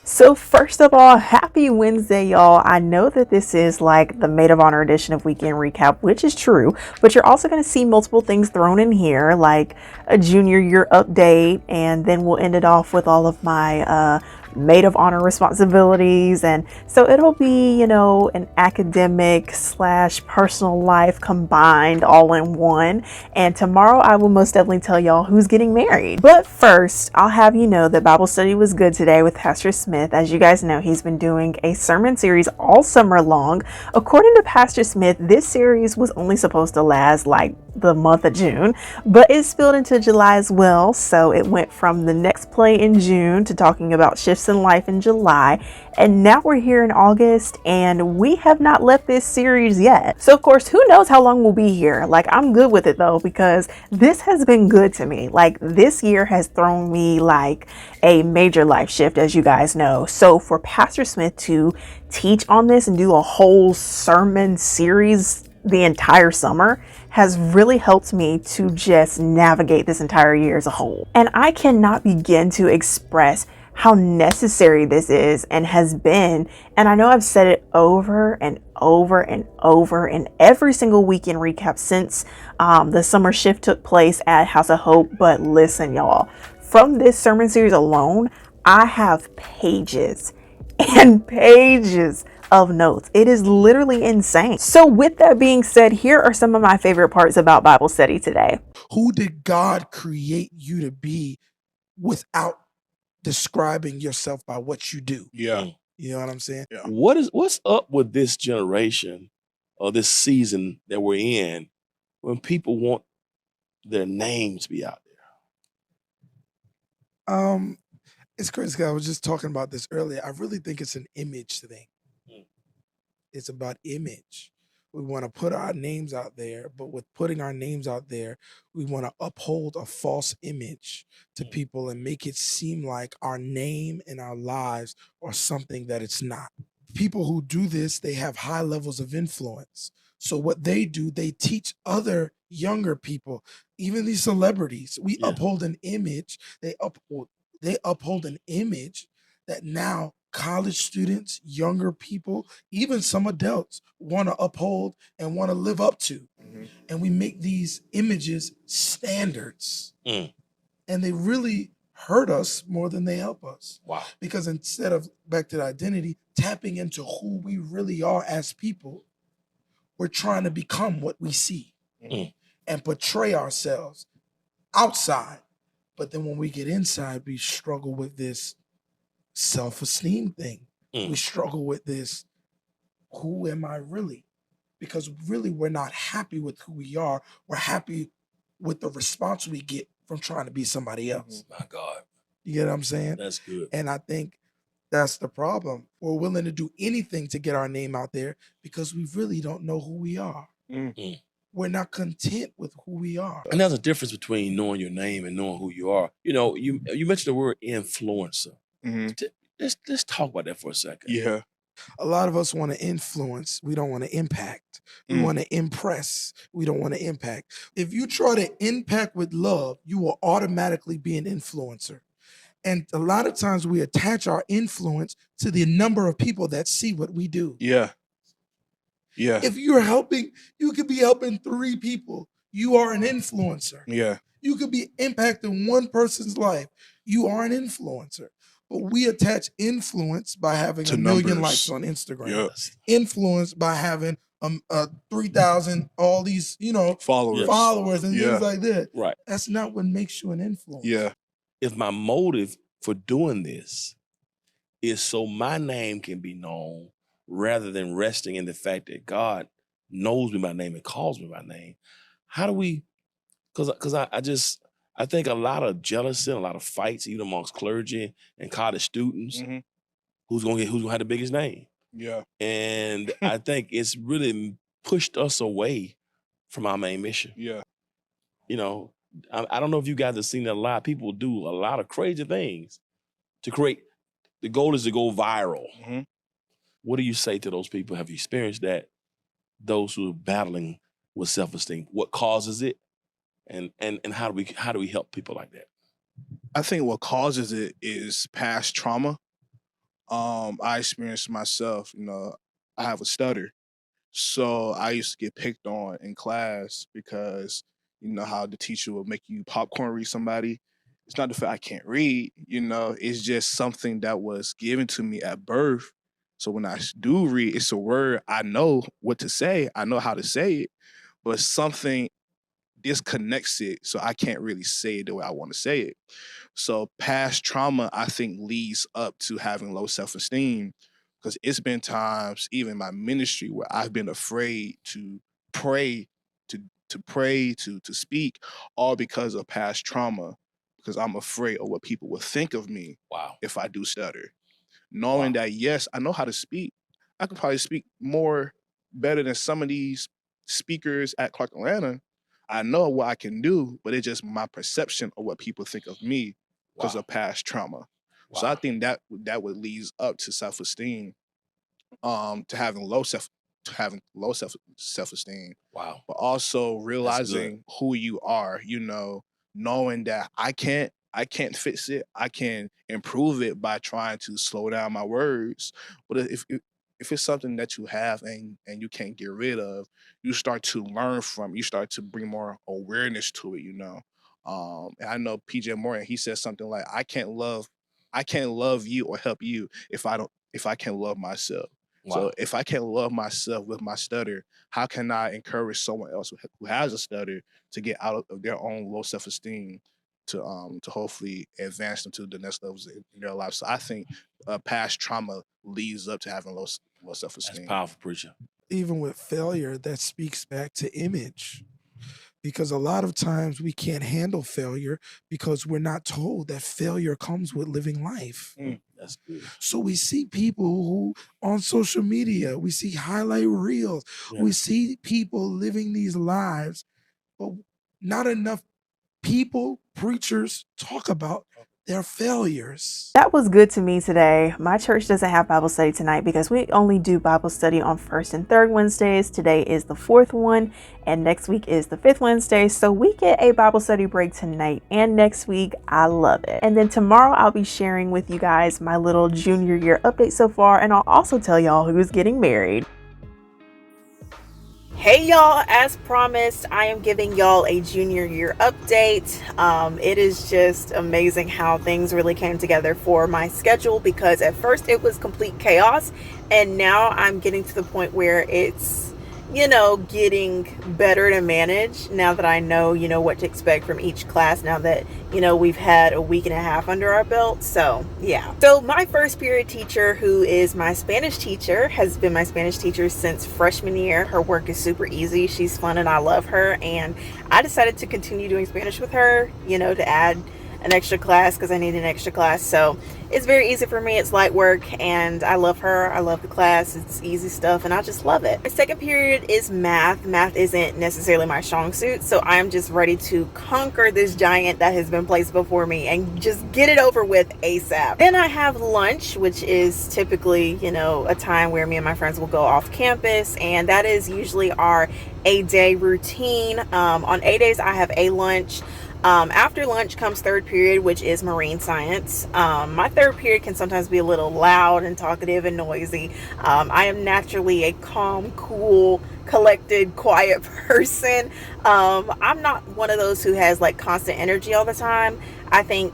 So first of all, happy Wednesday, y'all. I know that this is like the Maid of Honor edition of Weekend Recap, which is true, but you're also going to see multiple things thrown in here, like a junior year update, and then we'll end it off with all of my Maid of Honor responsibilities. And so it'll be, an academic slash personal life combined all in one. And tomorrow I will most definitely tell y'all who's getting married. But first, I'll have you know that Bible study was good today with Pastor Smith. As you guys know, he's been doing a sermon series all summer long. According to Pastor Smith, this series was only supposed to last like the month of June, but it spilled into July as well. So it went from the next play in June to talking about shifts in life in July. And now we're here in August and we have not left this series yet. So of course, who knows how long we'll be here? Like, I'm good with it though, because this has been good to me. Like, this year has thrown me like a major life shift, as you guys know. So for Pastor Smith to teach on this and do a whole sermon series the entire summer has really helped me to just navigate this entire year as a whole. And I cannot begin to express how necessary this is and has been. And I know I've said it over and over and over in every single weekend recap since the summer shift took place at House of Hope. But listen, y'all, from this sermon series alone, I have pages and pages of notes. It is literally insane. So with that being said, here are some of my favorite parts about Bible study today. Who did God create you to be without describing yourself by what you do? Yeah. You know what I'm saying? Yeah. What's up with this generation or this season that we're in when people want their names to be out there? It's crazy. I was just talking about this earlier. I really think it's an image thing. It's about image. We want to put our names out there, but with putting our names out there, we want to uphold a false image to people and make it seem like our name and our lives are something that it's not. People who do this, they have high levels of influence. So what they do, they teach other younger people, even these celebrities. We uphold an image. They uphold an image that now college students, younger people, even some adults want to uphold and want to live up to. And we make these images standards. And they really hurt us more than they help us. Wow. Because instead of, back to the identity, tapping into who we really are as people, we're trying to become what we see and portray ourselves outside. But then when we get inside, we struggle with this self-esteem thing. We struggle with this, who am I really? Because really we're not happy with who we are. We're happy with the response we get from trying to be somebody else. My God. You get what I'm saying? That's good. And I think that's the problem. We're willing to do anything to get our name out there because we really don't know who we are. We're not content with who we are. And there's a difference between knowing your name and knowing who you are. You know, you mentioned the word influencer. Let's talk about that for a second. Yeah. A lot of us want to influence. We don't want to impact. We want to impress. We don't want to impact. If you try to impact with love, you will automatically be an influencer. And a lot of times we attach our influence to the number of people that see what we do. Yeah. Yeah. If you're helping, you could be helping 3 people. You are an influencer. Yeah. You could be impacting one person's life. You are an influencer. But we attach influence by having To 1 million numbers. likes on Instagram. Yes. Influence by having 3,000, all these, followers and things like that. Right. That's not what makes you an influencer. Yeah. If my motive for doing this is so my name can be known rather than resting in the fact that God knows me by name and calls me by name, how do we, because I think a lot of jealousy, a lot of fights, even amongst clergy and college students, who's gonna have the biggest name. Yeah. And I think it's really pushed us away from our main mission. Yeah. You know, I don't know if you guys have seen that a lot. People do a lot of crazy things to create. The goal is to go viral. What do you say to those people? Have you experienced that? Those who are battling with self-esteem, what causes it, and how do we help people like that? I think what causes it is past trauma I experienced myself, I have a stutter. So I used to get picked on in class because you know how the teacher will make you popcorn read somebody. It's not the fact I can't read, it's just something that was given to me at birth. So when do read, it's a word I know what to say, I know how to say it, but something disconnects it, so I can't really say it the way I want to say it. So past trauma, I think, leads up to having low self-esteem because it's been times, even in my ministry, where I've been afraid to pray, to pray, to speak, all because of past trauma, because I'm afraid of what people will think of me Wow. if I do stutter. Knowing that, yes, I know how to speak. I can probably speak more better than some of these speakers at Clark Atlanta. I know what I can do, but it's just my perception of what people think of me because Wow. of past trauma. So I Wow. think that would leads up to self-esteem, to having low self-esteem, Wow. but also That's good. realizing who you are, knowing that I can't fix it. I can improve it by trying to slow down my words. But if it's something that you have and you can't get rid of, you start to learn from, you start to bring more awareness to it. And I know PJ Morgan, he says something like, I can't love you or help you if I can't love myself. So Wow. if I can't love myself with my stutter, how can I encourage someone else who has a stutter to get out of their own low self-esteem to hopefully advance them to the next levels in their life? So I think past trauma leads up to having low That's self-esteem. powerful, preacher. Even with failure, that speaks back to image. Because a lot of times we can't handle failure because we're not told that failure comes with living life. That's good. So we see people who on social media, we see highlight reels, Yeah. we see people living these lives, but not enough people, preachers talk about their failures. That was good to me today. My church doesn't have Bible study tonight because we only do Bible study on first and third Wednesdays. Today is the fourth one, and next week is the fifth Wednesday. So we get a Bible study break tonight and next week. I love it. And then tomorrow I'll be sharing with you guys my little junior year update so far, and I'll also tell y'all who's getting married. Hey y'all, as promised, I am giving y'all a junior year update. It is just amazing how things really came together for my schedule, because at first it was complete chaos, and now I'm getting to the point where it's getting better to manage now that I know what to expect from each class, now that we've had a week and a half under our belt. So yeah, so my first period teacher, who is my Spanish teacher, has been my Spanish teacher since freshman year. Her work is super easy, she's fun, and I love her, and I decided to continue doing Spanish with her, to add an extra class because I need an extra class. So it's very easy for me. It's light work, and I love her. I love the class. It's easy stuff, and I just love it. My second period is math. Math isn't necessarily my strong suit, so I'm just ready to conquer this giant that has been placed before me and just get it over with ASAP. Then I have lunch, which is typically, a time where me and my friends will go off campus, and that is usually our A-day routine. On A-days, I have a lunch. After lunch comes third period, which is marine science. My third period can sometimes be a little loud and talkative and noisy. I am naturally a calm, cool, collected, quiet person. I'm not one of those who has like constant energy all the time. I think,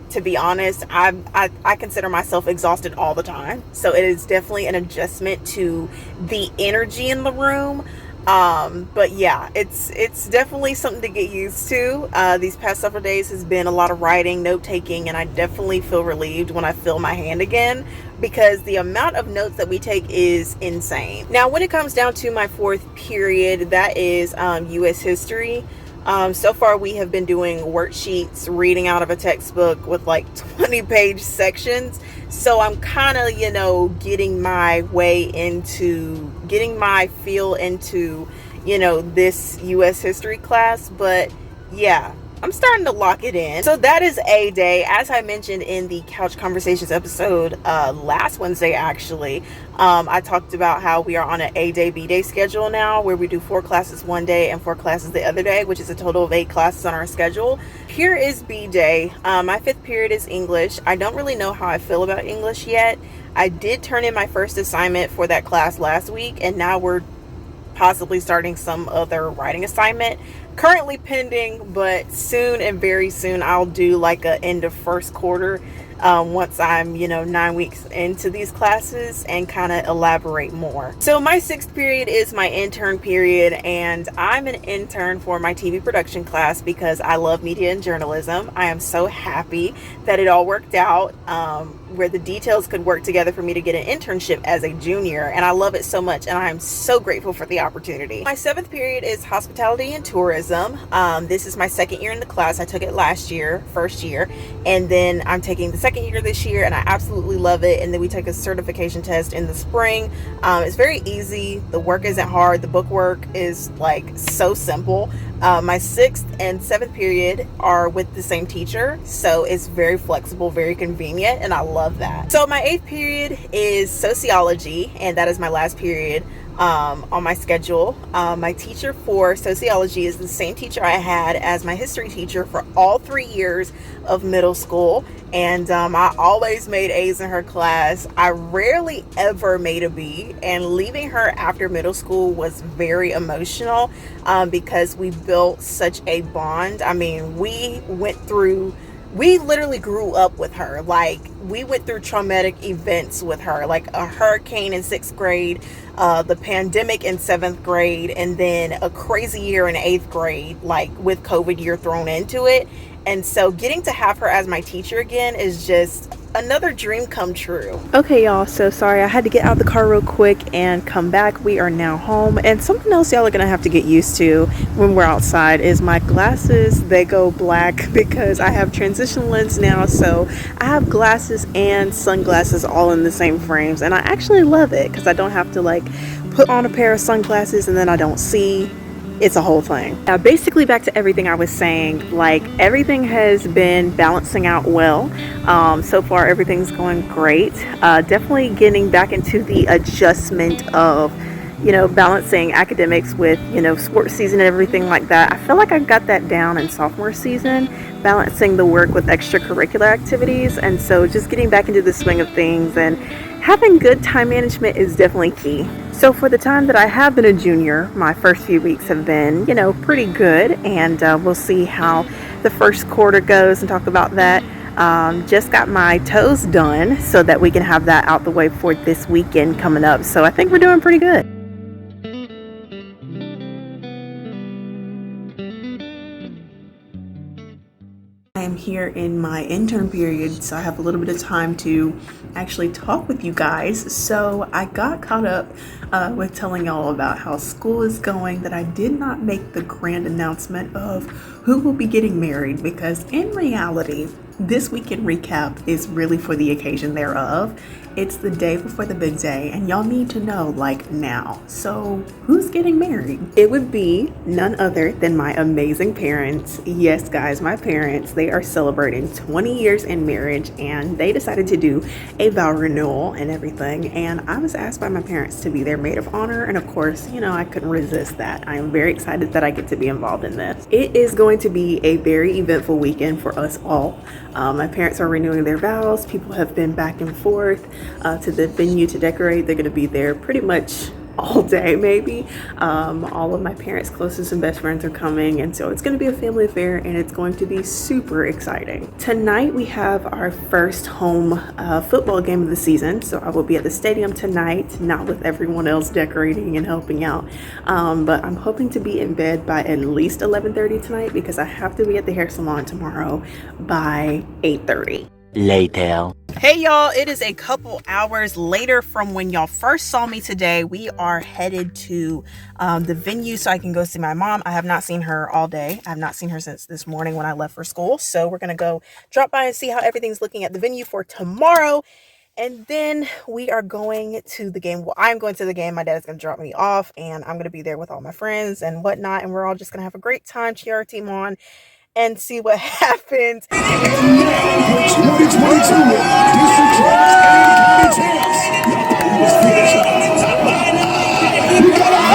to be honest, I consider myself exhausted all the time. So it is definitely an adjustment to the energy in the room. But yeah, it's definitely something to get used to. These past several days has been a lot of writing, note taking, and I definitely feel relieved when I feel my hand again, because the amount of notes that we take is insane. Now, when it comes down to my fourth period, that is US history. So far we have been doing worksheets, reading out of a textbook with like 20-page sections. So I'm kind of, getting my feel into, this US history class. But yeah, I'm starting to lock it in. So that is A Day. As I mentioned in the Couch Conversations episode last Wednesday, actually, I talked about how we are on an A Day, B Day schedule now, where we do 4 classes one day and 4 classes the other day, which is a total of 8 classes on our schedule. Here is B Day. My 5th period is English. I don't really know how I feel about English yet. I did turn in my first assignment for that class last week, and now we're possibly starting some other writing assignment. Currently pending, but soon and very soon I'll do like a end of first quarter once I'm 9 weeks into these classes and kind of elaborate more. So my 6th period is my intern period, and I'm an intern for my TV production class because I love media and journalism. I am so happy that it all worked out, where the details could work together for me to get an internship as a junior, and I love it so much, and I'm so grateful for the opportunity. My 7th period is hospitality and tourism. This is my 2nd year in the class. I took it last year, first year, and then I'm taking the 2nd year this year, and I absolutely love it. And then we take a certification test in the spring. It's very easy. The work isn't hard. The book work is like so simple. My 6th and 7th period are with the same teacher, so it's very flexible, very convenient, and I love that. So my 8th period is sociology, and that is my last period on my schedule. My teacher for sociology is the same teacher I had as my history teacher for all 3 years of middle school, and I always made A's in her class. I rarely ever made a B, and leaving her after middle school was very emotional because we built such a bond. I mean, we literally grew up with her. Like, we went through traumatic events with her, like a hurricane in 6th grade, the pandemic in 7th grade, and then a crazy year in 8th grade, like with COVID year thrown into it. And so getting to have her as my teacher again is just another dream come true. Okay, y'all, so sorry I had to get out of the car real quick and come back. We are now home, and something else y'all are gonna have to get used to when we're outside is my glasses. They go black because I have transition lens now, so I have glasses and sunglasses all in the same frames, and I actually love it because I don't have to like put on a pair of sunglasses and then I don't see. It's a whole thing. Basically, back to everything I was saying, like, everything has been balancing out well. So far everything's going great. Definitely getting back into the adjustment of balancing academics with sports season and everything like that. I feel like I got that down in sophomore season, balancing the work with extracurricular activities, and so just getting back into the swing of things and having good time management is definitely key. So for the time that I have been a junior, my first few weeks have been, pretty good, and we'll see how the first quarter goes and talk about that. Just got my toes done so that we can have that out the way for this weekend coming up. So I think we're doing pretty good. I am here in my intern period, so I have a little bit of time to actually talk with you guys. So I got caught up with telling y'all about how school is going, that I did not make the grand announcement of who will be getting married, because in reality, this weekend recap is really for the occasion thereof. It's the day before the big day, and y'all need to know, like, now. So who's getting married? It would be none other than my amazing parents. Yes, guys, my parents, they are celebrating 20 years in marriage, and they decided to do a vow renewal and everything. And I was asked by my parents to be their maid of honor, and of course, I couldn't resist that. I am very excited that I get to be involved in this. It is going to be a very eventful weekend for us all. My parents are renewing their vows. People have been back and forth to the venue to decorate. They're going to be there pretty much all day, maybe. All of my parents' closest and best friends are coming, and so it's going to be a family affair, and it's going to be super exciting. Tonight we have our first home football game of the season, so I will be at the stadium tonight, not with everyone else decorating and helping out, but I'm hoping to be in bed by at least 11:30 tonight, because I have to be at the hair salon tomorrow by 8:30. Later. Hey y'all, it is a couple hours later from when y'all first saw me today. We are headed to the venue so I can go see my mom. I have not seen her all day. I have not seen her since this morning when I left for school. So we're gonna go drop by and see how everything's looking at the venue for tomorrow. And then we are going to the game. Well, I'm going to the game. My dad is going to drop me off, and I'm going to be there with all my friends and whatnot. And we're all just going to have a great time, cheer our team on, and see what happens. 2022 District Champs and County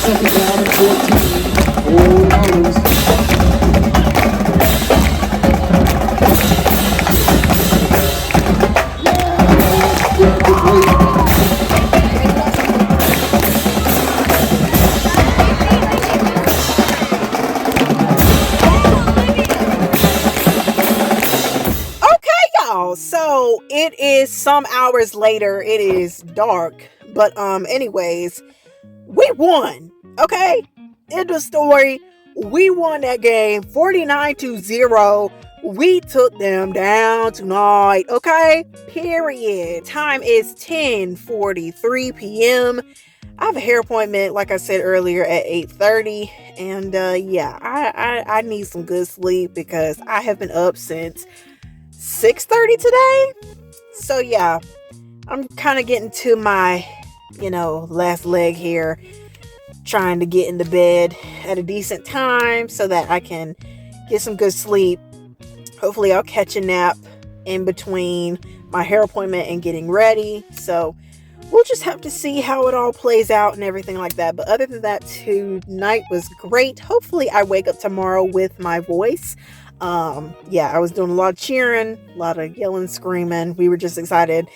Second down and 14. Old Owls. Y'all, so it is some hours later. It is dark, but anyways, we won. Okay, end of story. We won that game 49-0. We took them down tonight. Okay, period. Time is 10:43 p.m. I have a hair appointment, like I said earlier, at 8:30, and yeah, I need some good sleep because I have been up since 6:30 today. So yeah, I'm kind of getting to my, last leg here, trying to get into bed at a decent time so that I can get some good sleep. Hopefully I'll catch a nap in between my hair appointment and getting ready. So we'll just have to see how it all plays out and everything like that. But other than that, tonight was great. Hopefully I wake up tomorrow with my voice. Yeah, I was doing a lot of cheering, a lot of yelling, screaming. We were just excited.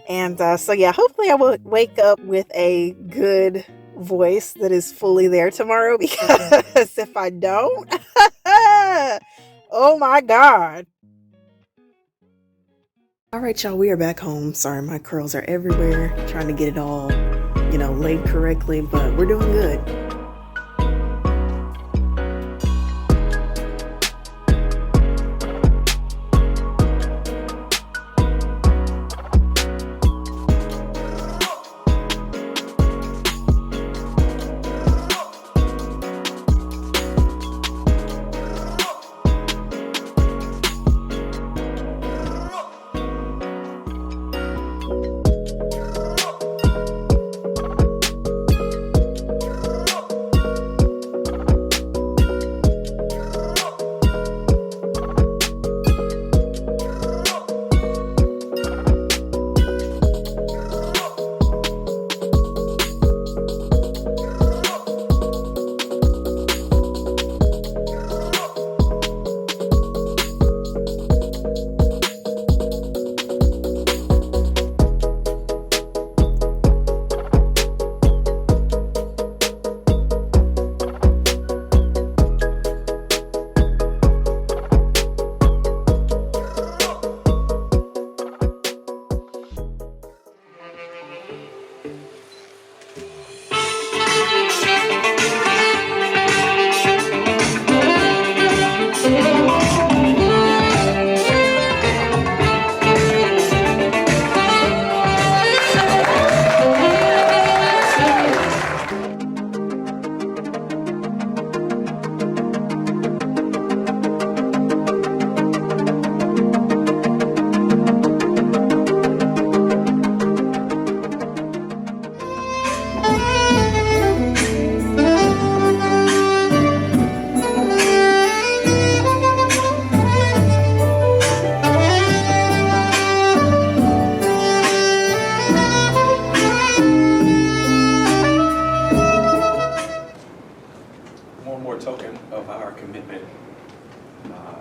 And so yeah, hopefully I will wake up with a good voice that is fully there tomorrow, because if I don't, oh my God. All right, y'all, we are back home. Sorry, my curls are everywhere. Trying to get it all, laid correctly, but we're doing good.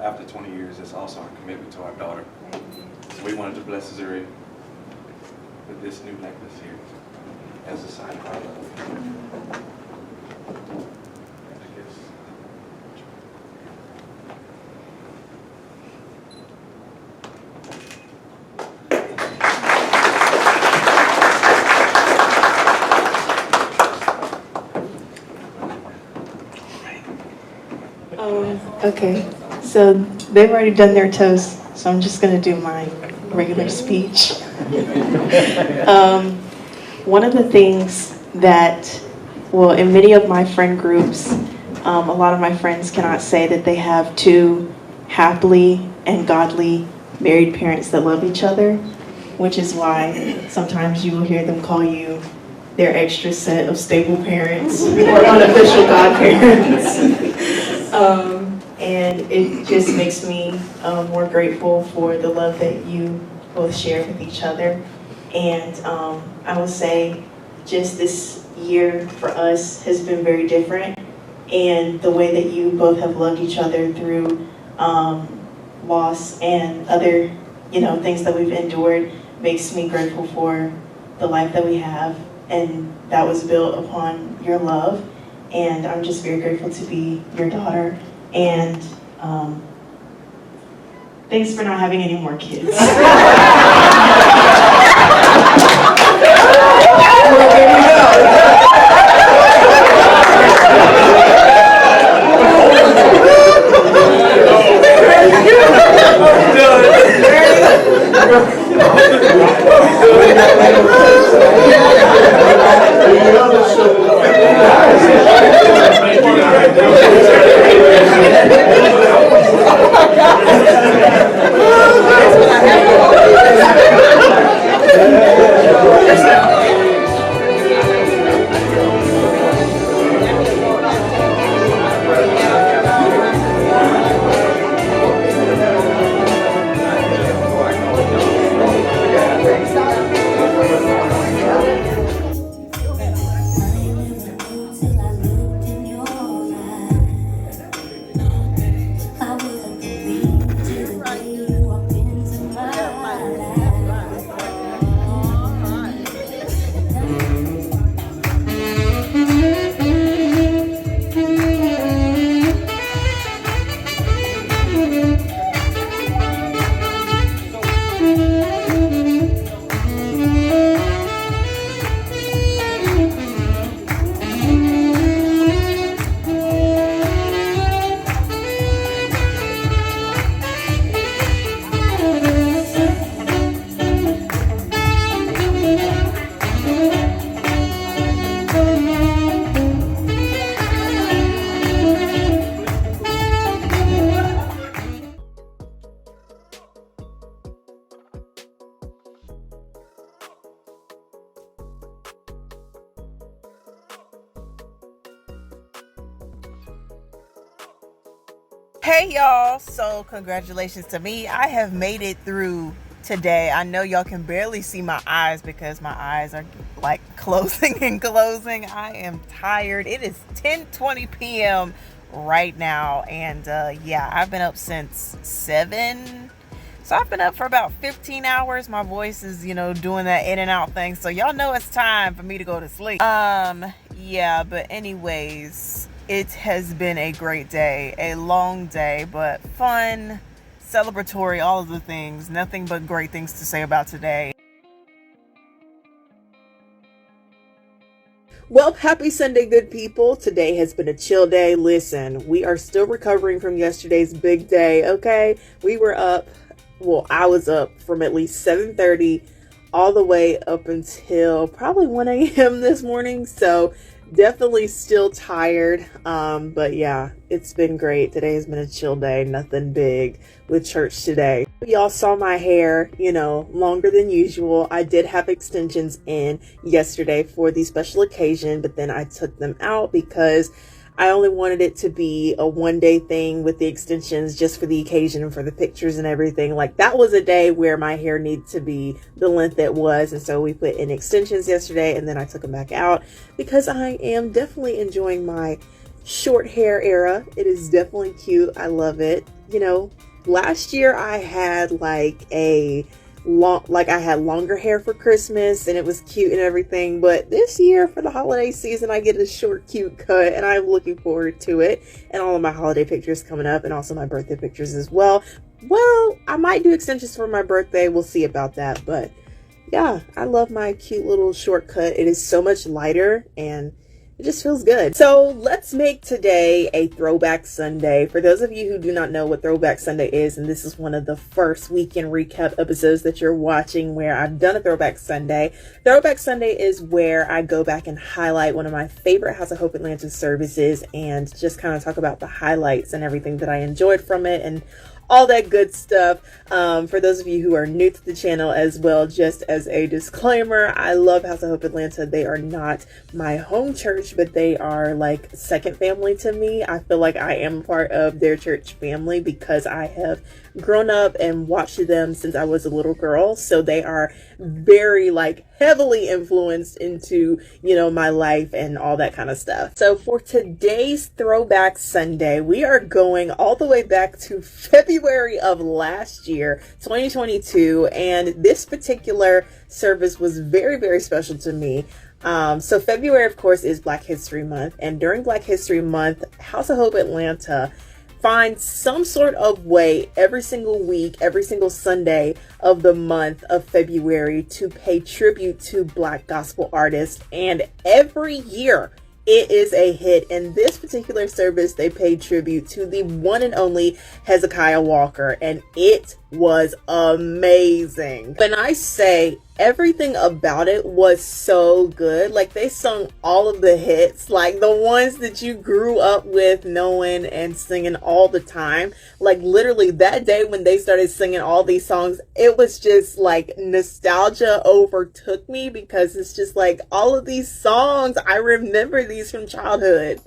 After 20 years, it's also our commitment to our daughter. So we wanted to bless Zuri with this new necklace here as a sign of our love. Okay, so they've already done their toast, so I'm just gonna do my regular speech. One of the things that, well, in many of my friend groups, a lot of my friends cannot say that they have two happily and godly married parents that love each other, which is why sometimes you will hear them call you their extra set of stable parents or unofficial godparents. And it just makes me more grateful for the love that you both share with each other. And I will say just this year for us has been very different. And the way that you both have loved each other through loss and other, things that we've endured makes me grateful for the life that we have. And that was built upon your love. And I'm just very grateful to be your daughter. And thanks for not having any more kids. Hey y'all, so congratulations to me. I have made it through today. I know y'all can barely see my eyes because my eyes are like closing and closing. I am tired. It is 10:20 p.m. right now, and yeah, I've been up since 7. So I've been up for about 15 hours. My voice is, doing that in and out thing. So y'all know it's time for me to go to sleep. Yeah, but anyways, it has been a great day, a long day, but fun, celebratory, all of the things. Nothing but great things to say about today. Well, happy Sunday, good people. Today has been a chill day. Listen, we are still recovering from yesterday's big day, okay? We were up, well, I was up from at least 7:30 all the way up until probably 1 a.m. this morning. So definitely still tired. But yeah, it's been great. Today has been a chill day. Nothing big with church today. Y'all saw my hair, longer than usual. I did have extensions in yesterday for the special occasion, but then I took them out because I only wanted it to be a one-day thing with the extensions just for the occasion and for the pictures and everything. Like, that was a day where my hair needed to be the length it was. And so we put in extensions yesterday, and then I took them back out because I am definitely enjoying my short hair era. It is definitely cute. I love it. Last year I had I had longer hair for Christmas and it was cute and everything, but this year for the holiday season I get a short cute cut and I'm looking forward to it, and all of my holiday pictures coming up and also my birthday pictures as well. Well, I might do extensions for my birthday, we'll see about that, but yeah, I love my cute little short cut. It is so much lighter and It just feels good. So let's make today a Throwback Sunday. For those of you who do not know what Throwback Sunday is, and this is one of the first weekend recap episodes that you're watching where I've done a Throwback Sunday. Throwback Sunday is where I go back and highlight one of my favorite House of Hope Atlanta services and just kind of talk about the highlights and everything that I enjoyed from it and all that good stuff. For those of you who are new to the channel as well, just as a disclaimer, I love House of Hope Atlanta. They are not my home church, but they are like second family to me. I feel like I am a part of their church family because I have grown up and watched them since I was a little girl. So they are very like heavily influenced into, you know, my life and all that kind of stuff. So for today's Throwback Sunday, we are going all the way back to February of last year, 2022. And this particular service was very, very special to me. So February, of course, is Black History Month. And during Black History Month, House of Hope Atlanta find some sort of way every single week, every single Sunday of the month of February to pay tribute to Black gospel artists. And every year it is a hit. In this particular service, they paid tribute to the one and only Hezekiah Walker, and it was amazing. When I say everything about it was so good, like they sung all of the hits, like the ones that you grew up with knowing and singing all the time. Like literally that day when they started singing all these songs, it was just like nostalgia overtook me because it's just like all of these songs, I remember these from childhood.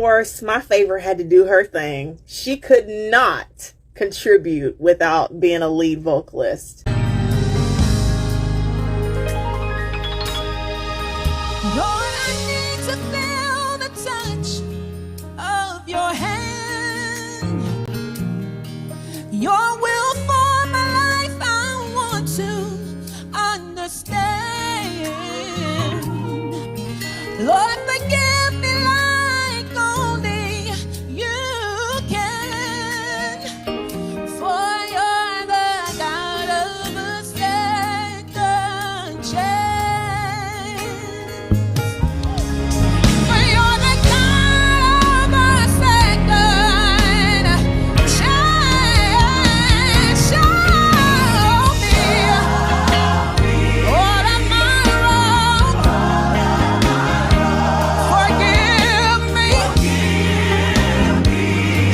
course, my favorite had to do her thing. She could not contribute without being a lead vocalist. Lord, I need to feel the touch of your hand. Your will for my life, I want to understand. Lord, forgive me like only you can. For you're the God of a second chance. For you're the God of a second chance. Show me what am I wrong? Forgive me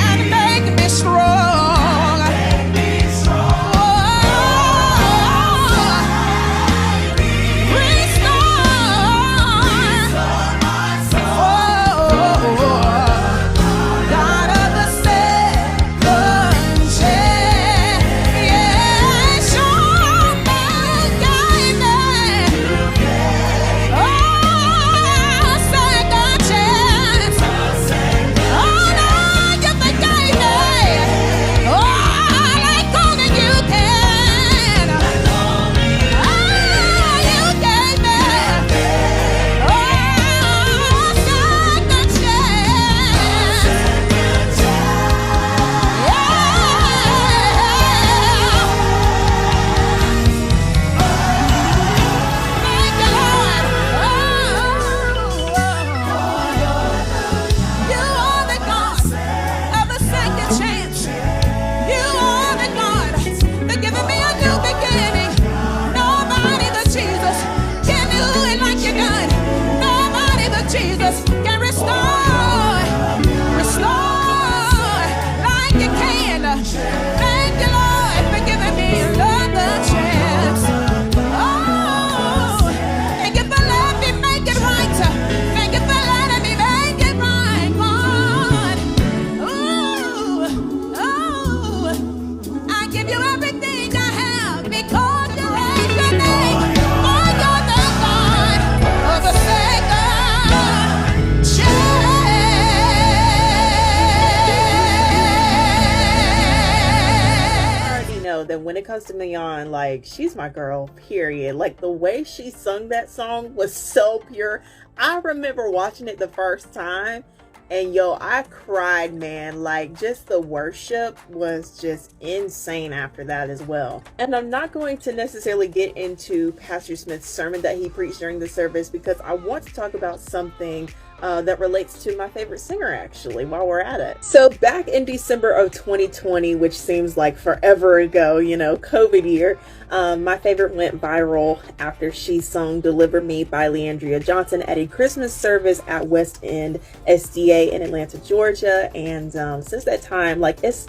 and make me strong. God of the second chance. Yeah, show me, guide me. Oh, second chance. Oh, Lord, you forgave me. Oh, like only you can. Oh, you gave me. Oh, second chance. Thank you, Lord. You are the God of a second chance. You are the God that giving me a new beginning. Nobody but Jesus can do it like you done. Nobody but Jesus can restore like you can. Thank you, Lord, for giving me another chance. Oh, thank you for letting me make it right. Thank you for letting me make it right, God. Ooh, oh, I give you everything I have because you raised your name. For you're the God of a second chance. I already know that when it comes to Mignon, like, she's my girl, period. Like, the way she sung that song was so pure. I remember watching it the first time, and yo, I cried, man. Like, just the worship was just insane after that as well. And I'm not going to necessarily get into Pastor Smith's sermon that he preached during the service because I want to talk about something that relates to my favorite singer, actually, while we're at it. So back in December of 2020, which seems like forever ago, you know, COVID year, my favorite went viral after she sung Deliver Me by Leandria Johnson at a Christmas service at West End SDA in Atlanta, Georgia. And since that time, like, it's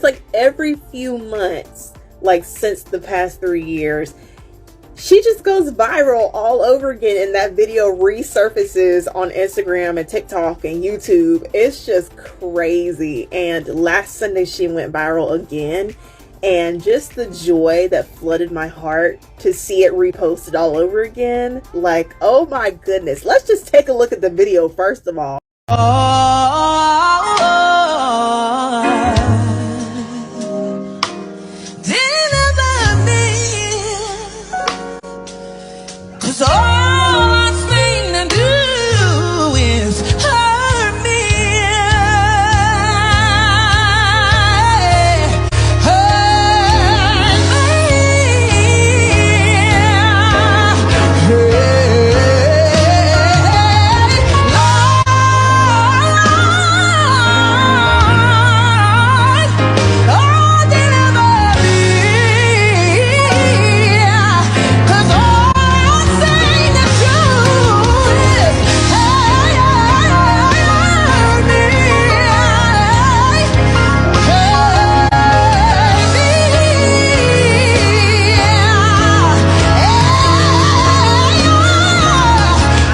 like every few months, like since the past 3 years, she just goes viral all over again, and that video resurfaces on Instagram and TikTok and YouTube. It's just crazy. And last Sunday she went viral again, and just the joy that flooded my heart to see it reposted all over again. Like, oh my goodness. Let's just take a look at the video first of all. Deliver me, 'cause all I seem to do is hurt me. Hurt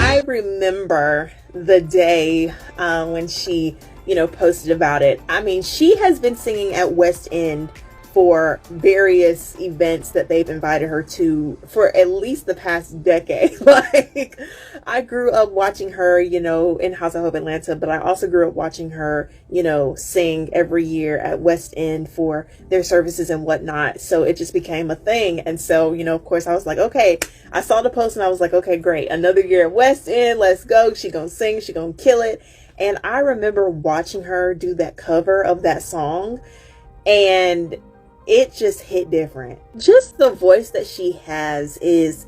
I remember the day when she, posted about it. I mean, she has been singing at West End for various events that they've invited her to for at least the past decade. Like, I grew up watching her, in House of Hope Atlanta, but I also grew up watching her, sing every year at West End for their services and whatnot. So it just became a thing. And so, of course, I was like, okay, I saw the post and I was like, okay, great. Another year at West End. Let's go. She gonna sing. She gonna kill it. And I remember watching her do that cover of that song, and it just hit different. Just the voice that she has is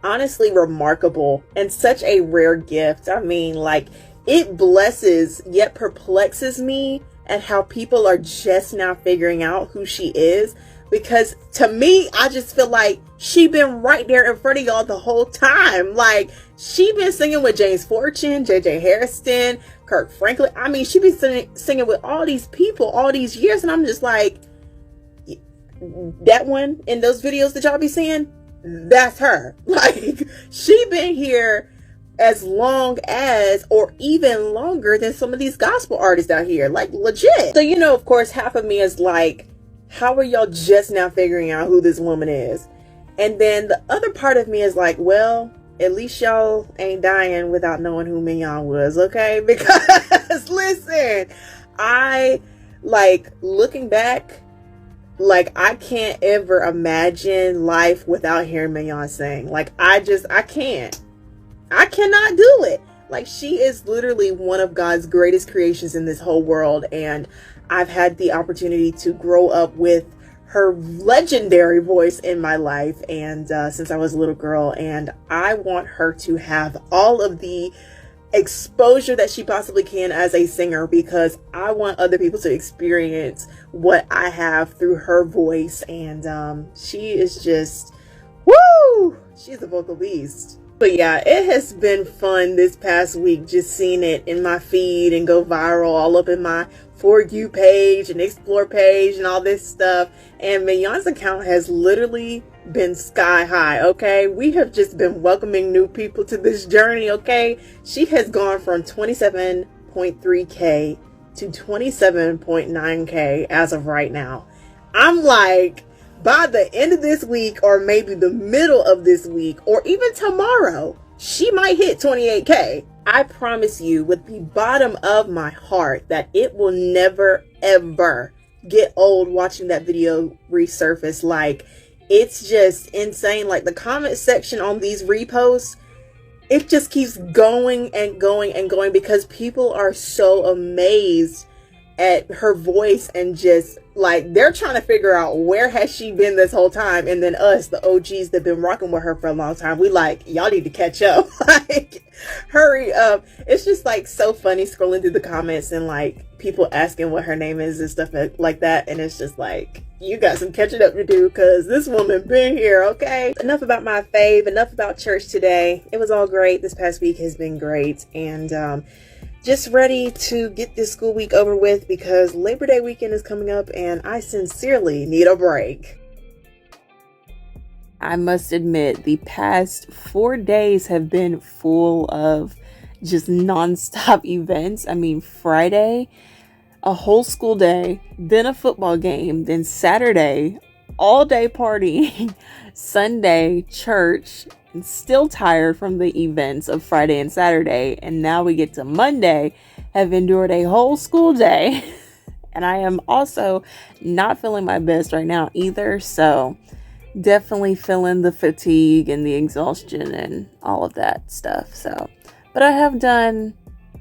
honestly remarkable and such a rare gift. I mean, like, it blesses yet perplexes me at how people are just now figuring out who she is, because to me, I just feel like she been right there in front of y'all the whole time. Like, she been singing with James Fortune, JJ Harrison, Kirk Franklin. I mean, she been singing with all these people all these years, and I'm just like, that one in those videos that y'all be seeing, that's her. Like, she been here as long as, or even longer than some of these gospel artists out here, like, legit. So, of course, half of me is like, how are y'all just now figuring out who this woman is? And then the other part of me is like, well, at least y'all ain't dying without knowing who Mignon was, okay? Because listen, I, like, looking back, like, I can't ever imagine life without hearing Mignon sing. Like, I can't. I cannot do it. Like, she is literally one of God's greatest creations in this whole world. And I've had the opportunity to grow up with her legendary voice in my life, and since I was a little girl, and I want her to have all of the exposure that she possibly can as a singer, because I want other people to experience what I have through her voice. And she is just, woo, she's a vocal beast. But yeah, it has been fun this past week, just seeing it in my feed and go viral all up in my For You page and Explore page and all this stuff. And Mignon's account has literally been sky high, okay? We have just been welcoming new people to this journey, okay? She has gone from 27.3K to 27.9K as of right now. I'm like, by the end of this week, or maybe the middle of this week, or even tomorrow, she might hit 28K. I promise you with the bottom of my heart that it will never, ever get old watching that video resurface. Like, it's just insane. Like, the comment section on these reposts, it just keeps going and going and going, because people are so amazed at her voice, and just like, they're trying to figure out where has she been this whole time. And then us, the OGs that been rocking with her for a long time, we like, y'all need to catch up. Like, hurry up. It's just like so funny scrolling through the comments and like people asking what her name is and stuff like that. And it's just like, you got some catching up to do, because this woman been here, okay? Enough about my fave, enough about church today. It was all great. This past week has been great. And just ready to get this school week over with, because Labor Day weekend is coming up and I sincerely need a break. I must admit, the past 4 days have been full of just nonstop events. I mean, Friday, a whole school day, then a football game, then Saturday, all day partying, Sunday, church, and still tired from the events of Friday and Saturday. And now we get to Monday, have endured a whole school day. And I am also not feeling my best right now either. So definitely feeling the fatigue and the exhaustion and all of that stuff. So, but I have done,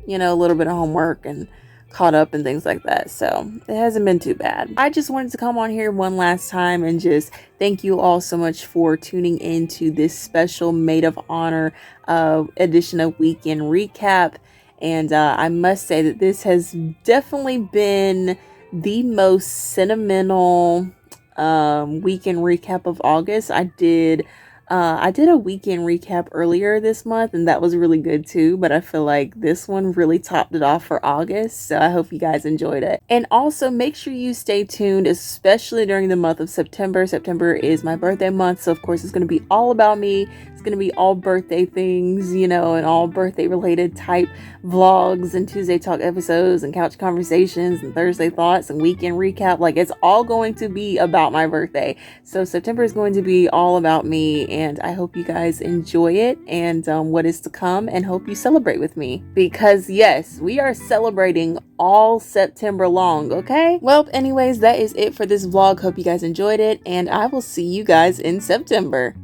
a little bit of homework and caught up and things like that, so it hasn't been too bad. I just wanted to come on here one last time and just thank you all so much for tuning into this special Maid of Honor edition of Weekend Recap. And I must say that this has definitely been the most sentimental weekend recap of August. I did I did a weekend recap earlier this month, and that was really good too, but I feel like this one really topped it off for August, so I hope you guys enjoyed it. And also make sure you stay tuned, especially during the month of September. September is my birthday month, so of course it's going to be all about me. It's going to be all birthday things, you know, and all birthday related type vlogs and Tuesday Talk episodes and couch conversations and Thursday thoughts and weekend recap. Like, it's all going to be about my birthday. So September is going to be all about me, and I hope you guys enjoy it and what is to come, and hope you celebrate with me, because yes, we are celebrating all September long. Okay, well, anyways, that is it for this vlog. Hope you guys enjoyed it, and I will see you guys in September.